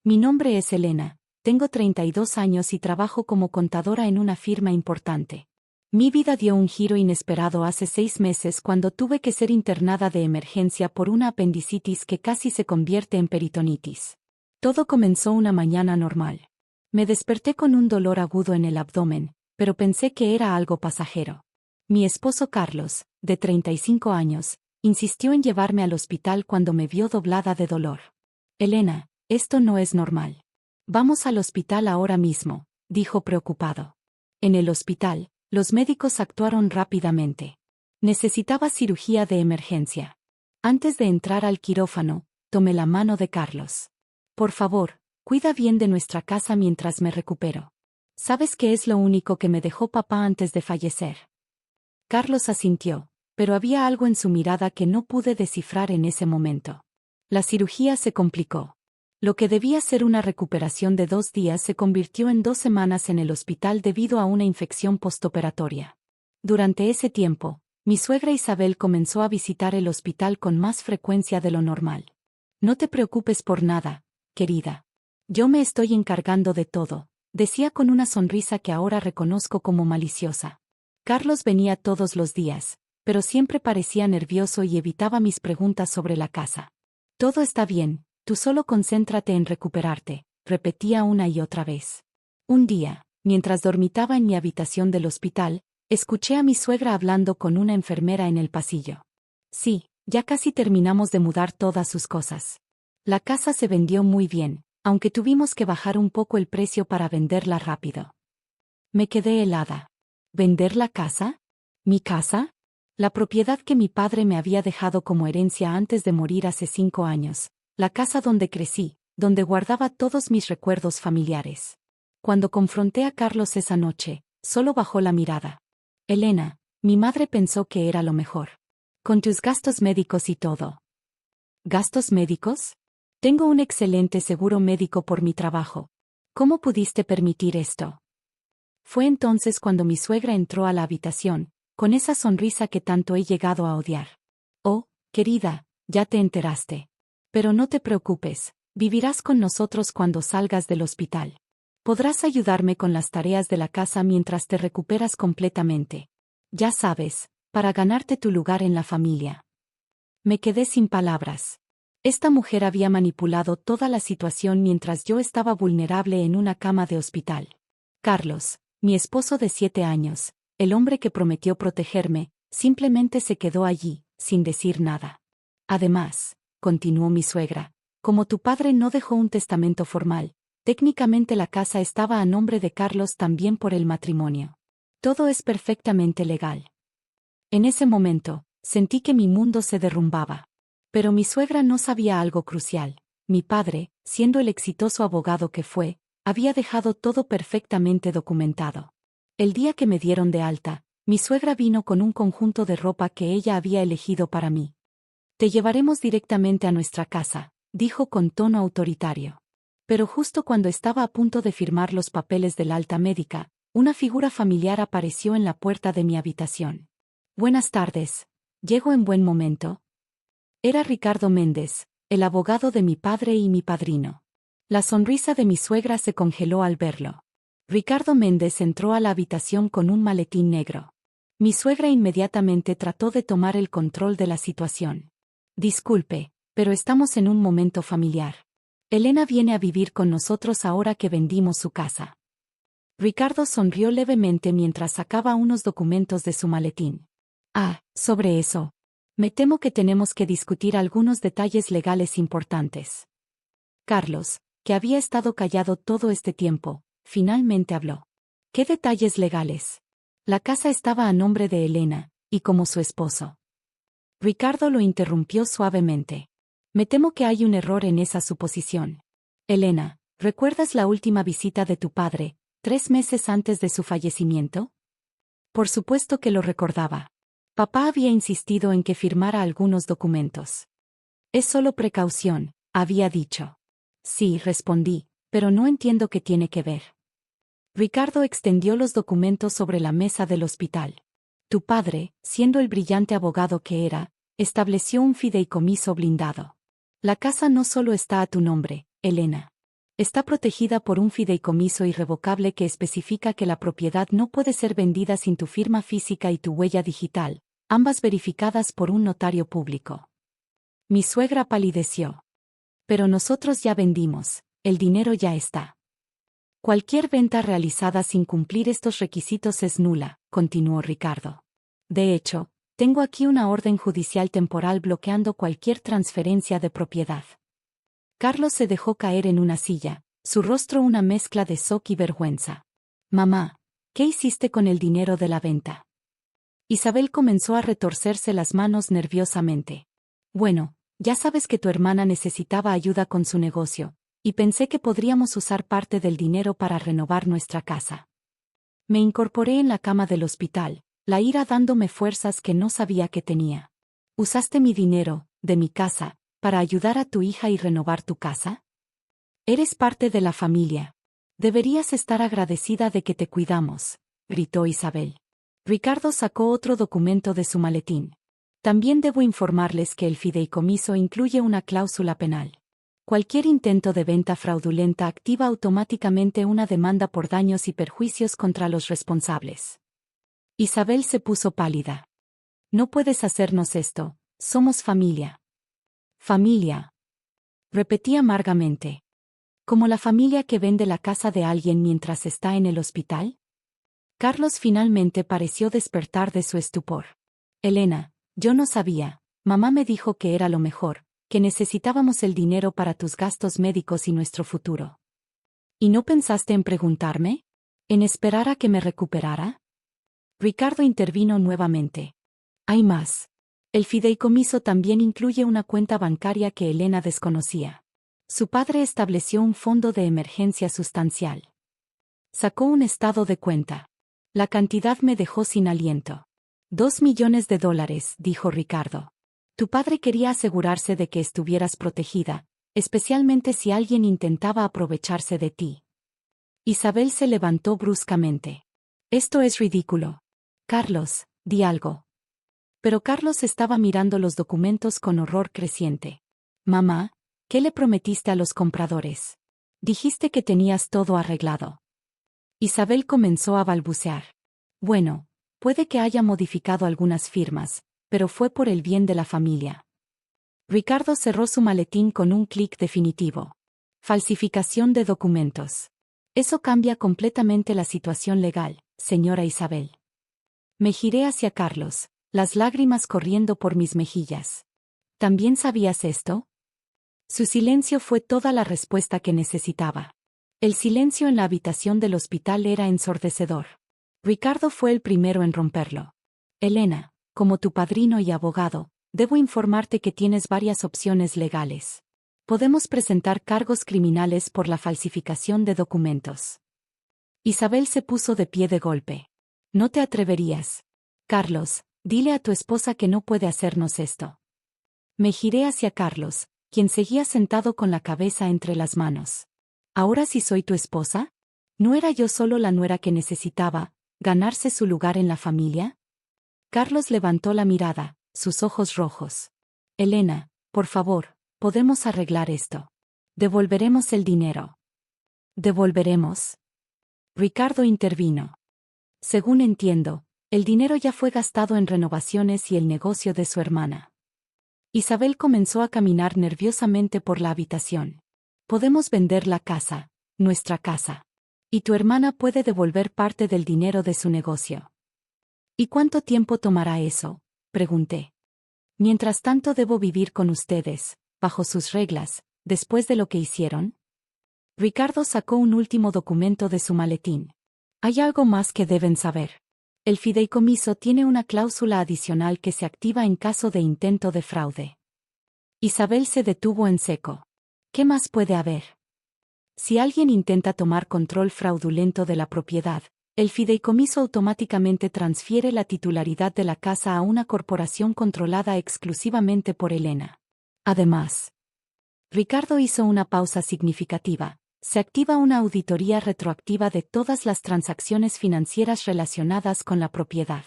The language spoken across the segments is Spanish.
Mi nombre es Elena, tengo 32 años y trabajo como contadora en una firma importante. Mi vida dio un giro inesperado hace 6 meses cuando tuve que ser internada de emergencia por una apendicitis que casi se convierte en peritonitis. Todo comenzó una mañana normal. Me desperté con un dolor agudo en el abdomen, pero pensé que era algo pasajero. Mi esposo Carlos, de 35 años, insistió en llevarme al hospital cuando me vio doblada de dolor. Elena, esto no es normal. Vamos al hospital ahora mismo, dijo preocupado. En el hospital, los médicos actuaron rápidamente. Necesitaba cirugía de emergencia. Antes de entrar al quirófano, tomé la mano de Carlos. Por favor, cuida bien de nuestra casa mientras me recupero. ¿Sabes qué es lo único que me dejó papá antes de fallecer? Carlos asintió, pero había algo en su mirada que no pude descifrar en ese momento. La cirugía se complicó. Lo que debía ser una recuperación de 2 días se convirtió en 2 semanas en el hospital debido a una infección postoperatoria. Durante ese tiempo, mi suegra Isabel comenzó a visitar el hospital con más frecuencia de lo normal. No te preocupes por nada, querida. Yo me estoy encargando de todo, decía con una sonrisa que ahora reconozco como maliciosa. Carlos venía todos los días, pero siempre parecía nervioso y evitaba mis preguntas sobre la casa. Todo está bien. Tú solo concéntrate en recuperarte, repetía una y otra vez. Un día, mientras dormitaba en mi habitación del hospital, escuché a mi suegra hablando con una enfermera en el pasillo. Sí, ya casi terminamos de mudar todas sus cosas. La casa se vendió muy bien, aunque tuvimos que bajar un poco el precio para venderla rápido. Me quedé helada. ¿Vender la casa? ¿Mi casa? La propiedad que mi padre me había dejado como herencia antes de morir hace 5 años. La casa donde crecí, donde guardaba todos mis recuerdos familiares. Cuando confronté a Carlos esa noche, solo bajó la mirada. Elena, mi madre pensó que era lo mejor. Con tus gastos médicos y todo. ¿Gastos médicos? Tengo un excelente seguro médico por mi trabajo. ¿Cómo pudiste permitir esto? Fue entonces cuando mi suegra entró a la habitación, con esa sonrisa que tanto he llegado a odiar. Oh, querida, ya te enteraste. Pero no te preocupes, vivirás con nosotros cuando salgas del hospital. Podrás ayudarme con las tareas de la casa mientras te recuperas completamente. Ya sabes, para ganarte tu lugar en la familia. Me quedé sin palabras. Esta mujer había manipulado toda la situación mientras yo estaba vulnerable en una cama de hospital. Carlos, mi esposo de 7 años, el hombre que prometió protegerme, simplemente se quedó allí, sin decir nada. Además, continuó mi suegra, como tu padre no dejó un testamento formal, técnicamente la casa estaba a nombre de Carlos también por el matrimonio. Todo es perfectamente legal. En ese momento, sentí que mi mundo se derrumbaba. Pero mi suegra no sabía algo crucial. Mi padre, siendo el exitoso abogado que fue, había dejado todo perfectamente documentado. El día que me dieron de alta, mi suegra vino con un conjunto de ropa que ella había elegido para mí. Te llevaremos directamente a nuestra casa, dijo con tono autoritario. Pero justo cuando estaba a punto de firmar los papeles del alta médica, una figura familiar apareció en la puerta de mi habitación. Buenas tardes. ¿Llego en buen momento? Era Ricardo Méndez, el abogado de mi padre y mi padrino. La sonrisa de mi suegra se congeló al verlo. Ricardo Méndez entró a la habitación con un maletín negro. Mi suegra inmediatamente trató de tomar el control de la situación. Disculpe, pero estamos en un momento familiar. Elena viene a vivir con nosotros ahora que vendimos su casa. Ricardo sonrió levemente mientras sacaba unos documentos de su maletín. Ah, sobre eso. Me temo que tenemos que discutir algunos detalles legales importantes. Carlos, que había estado callado todo este tiempo, finalmente habló. ¿Qué detalles legales? La casa estaba a nombre de Elena, y como su esposo. Ricardo lo interrumpió suavemente. Me temo que hay un error en esa suposición. Elena, ¿recuerdas la última visita de tu padre, 3 meses antes de su fallecimiento? Por supuesto que lo recordaba. Papá había insistido en que firmara algunos documentos. Es solo precaución, había dicho. Sí, respondí, pero no entiendo qué tiene que ver. Ricardo extendió los documentos sobre la mesa del hospital. Tu padre, siendo el brillante abogado que era, estableció un fideicomiso blindado. La casa no solo está a tu nombre, Elena. Está protegida por un fideicomiso irrevocable que especifica que la propiedad no puede ser vendida sin tu firma física y tu huella digital, ambas verificadas por un notario público. Mi suegra palideció. Pero nosotros ya vendimos, el dinero ya está. Cualquier venta realizada sin cumplir estos requisitos es nula, continuó Ricardo. De hecho, tengo aquí una orden judicial temporal bloqueando cualquier transferencia de propiedad. Carlos se dejó caer en una silla, su rostro una mezcla de shock y vergüenza. Mamá, ¿qué hiciste con el dinero de la venta? Isabel comenzó a retorcerse las manos nerviosamente. Bueno, ya sabes que tu hermana necesitaba ayuda con su negocio, y pensé que podríamos usar parte del dinero para renovar nuestra casa. Me incorporé en la cama del hospital, la ira dándome fuerzas que no sabía que tenía. ¿Usaste mi dinero, de mi casa, para ayudar a tu hija y renovar tu casa? Eres parte de la familia. Deberías estar agradecida de que te cuidamos, gritó Isabel. Ricardo sacó otro documento de su maletín. También debo informarles que el fideicomiso incluye una cláusula penal. Cualquier intento de venta fraudulenta activa automáticamente una demanda por daños y perjuicios contra los responsables. Isabel se puso pálida. No puedes hacernos esto, somos familia. Familia. Repetí amargamente. ¿Como la familia que vende la casa de alguien mientras está en el hospital? Carlos finalmente pareció despertar de su estupor. Elena, yo no sabía, mamá me dijo que era lo mejor, que necesitábamos el dinero para tus gastos médicos y nuestro futuro. ¿Y no pensaste en preguntarme? ¿En esperar a que me recuperara? Ricardo intervino nuevamente. Hay más. El fideicomiso también incluye una cuenta bancaria que Elena desconocía. Su padre estableció un fondo de emergencia sustancial. Sacó un estado de cuenta. La cantidad me dejó sin aliento. $2 millones, dijo Ricardo. Tu padre quería asegurarse de que estuvieras protegida, especialmente si alguien intentaba aprovecharse de ti. Isabel se levantó bruscamente. Esto es ridículo. Carlos, di algo. Pero Carlos estaba mirando los documentos con horror creciente. Mamá, ¿qué le prometiste a los compradores? Dijiste que tenías todo arreglado. Isabel comenzó a balbucear. Bueno, puede que haya modificado algunas firmas, pero fue por el bien de la familia. Ricardo cerró su maletín con un clic definitivo. Falsificación de documentos. Eso cambia completamente la situación legal, señora Isabel. Me giré hacia Carlos, las lágrimas corriendo por mis mejillas. ¿También sabías esto? Su silencio fue toda la respuesta que necesitaba. El silencio en la habitación del hospital era ensordecedor. Ricardo fue el primero en romperlo. Elena, como tu padrino y abogado, debo informarte que tienes varias opciones legales. Podemos presentar cargos criminales por la falsificación de documentos. Isabel se puso de pie de golpe. No te atreverías. Carlos, dile a tu esposa que no puede hacernos esto. Me giré hacia Carlos, quien seguía sentado con la cabeza entre las manos. ¿Ahora sí soy tu esposa? ¿No era yo solo la nuera que necesitaba ganarse su lugar en la familia? Carlos levantó la mirada, sus ojos rojos. Elena, por favor, podemos arreglar esto. Devolveremos el dinero. ¿Devolveremos? Ricardo intervino. Según entiendo, el dinero ya fue gastado en renovaciones y el negocio de su hermana. Isabel comenzó a caminar nerviosamente por la habitación. Podemos vender la casa, nuestra casa. Y tu hermana puede devolver parte del dinero de su negocio. ¿Y cuánto tiempo tomará eso? Pregunté. Mientras tanto debo vivir con ustedes, bajo sus reglas, después de lo que hicieron. Ricardo sacó un último documento de su maletín. Hay algo más que deben saber. El fideicomiso tiene una cláusula adicional que se activa en caso de intento de fraude. Isabel se detuvo en seco. ¿Qué más puede haber? Si alguien intenta tomar control fraudulento de la propiedad, el fideicomiso automáticamente transfiere la titularidad de la casa a una corporación controlada exclusivamente por Elena. Además, Ricardo hizo una pausa significativa. Se activa una auditoría retroactiva de todas las transacciones financieras relacionadas con la propiedad.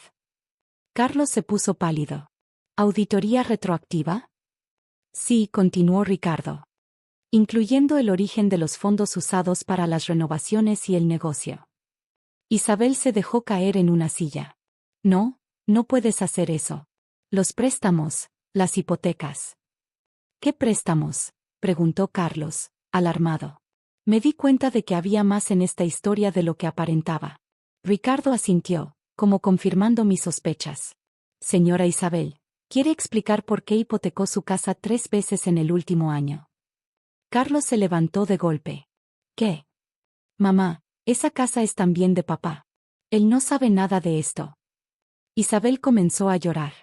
Carlos se puso pálido. ¿Auditoría retroactiva? Sí, continuó Ricardo. incluyendo el origen de los fondos usados para las renovaciones y el negocio. Isabel se dejó caer en una silla. No, no puedes hacer eso. Los préstamos, las hipotecas. ¿Qué préstamos?, preguntó Carlos, alarmado. Me di cuenta de que había más en esta historia de lo que aparentaba. Ricardo asintió, como confirmando mis sospechas. Señora Isabel, ¿quiere explicar por qué hipotecó su casa 3 veces en el último año? Carlos se levantó de golpe. ¿Qué? Mamá, esa casa es también de papá. Él no sabe nada de esto. Isabel comenzó a llorar.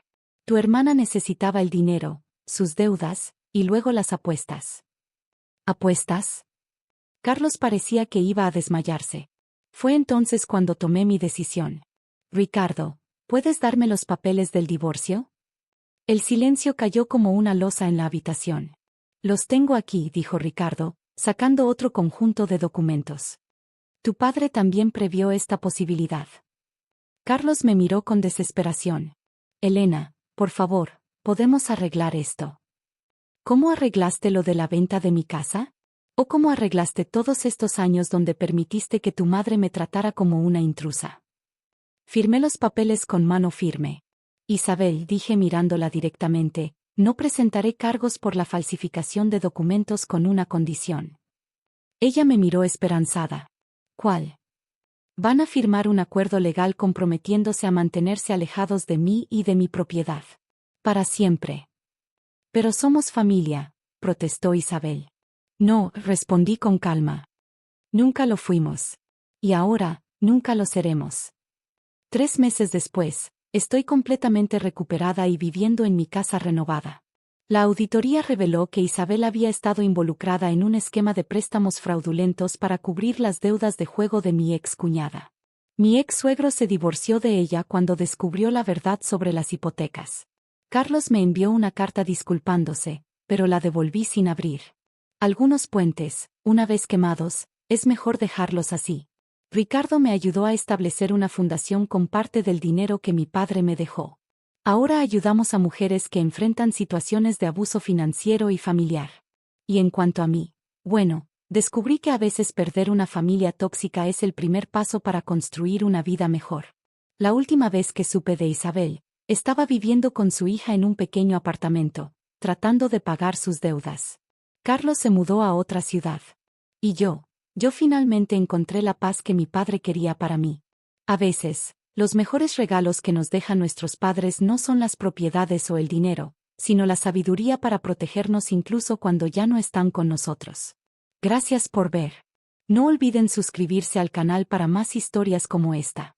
Tu hermana necesitaba el dinero, sus deudas, y luego las apuestas. ¿Apuestas? Carlos parecía que iba a desmayarse. Fue entonces cuando tomé mi decisión. Ricardo, ¿puedes darme los papeles del divorcio? El silencio cayó como una losa en la habitación. Los tengo aquí, dijo Ricardo, sacando otro conjunto de documentos. Tu padre también previó esta posibilidad. Carlos me miró con desesperación. Elena, por favor, ¿podemos arreglar esto? ¿Cómo arreglaste lo de la venta de mi casa? ¿O cómo arreglaste todos estos años donde permitiste que tu madre me tratara como una intrusa? Firmé los papeles con mano firme. Isabel, dije mirándola directamente, no presentaré cargos por la falsificación de documentos con una condición. Ella me miró esperanzada. ¿Cuál? Van a firmar un acuerdo legal comprometiéndose a mantenerse alejados de mí y de mi propiedad. Para siempre. Pero somos familia, protestó Isabel. No, respondí con calma. Nunca lo fuimos. Y ahora, nunca lo seremos. 3 meses después, estoy completamente recuperada y viviendo en mi casa renovada. La auditoría reveló que Isabel había estado involucrada en un esquema de préstamos fraudulentos para cubrir las deudas de juego de mi ex cuñada. Mi ex suegro se divorció de ella cuando descubrió la verdad sobre las hipotecas. Carlos me envió una carta disculpándose, pero la devolví sin abrir. Algunos puentes, una vez quemados, es mejor dejarlos así. Ricardo me ayudó a establecer una fundación con parte del dinero que mi padre me dejó. Ahora ayudamos a mujeres que enfrentan situaciones de abuso financiero y familiar. Y en cuanto a mí, bueno, descubrí que a veces perder una familia tóxica es el primer paso para construir una vida mejor. La última vez que supe de Isabel, estaba viviendo con su hija en un pequeño apartamento, tratando de pagar sus deudas. Carlos se mudó a otra ciudad. Y yo finalmente encontré la paz que mi padre quería para mí. A veces, los mejores regalos que nos dejan nuestros padres no son las propiedades o el dinero, sino la sabiduría para protegernos incluso cuando ya no están con nosotros. Gracias por ver. No olviden suscribirse al canal para más historias como esta.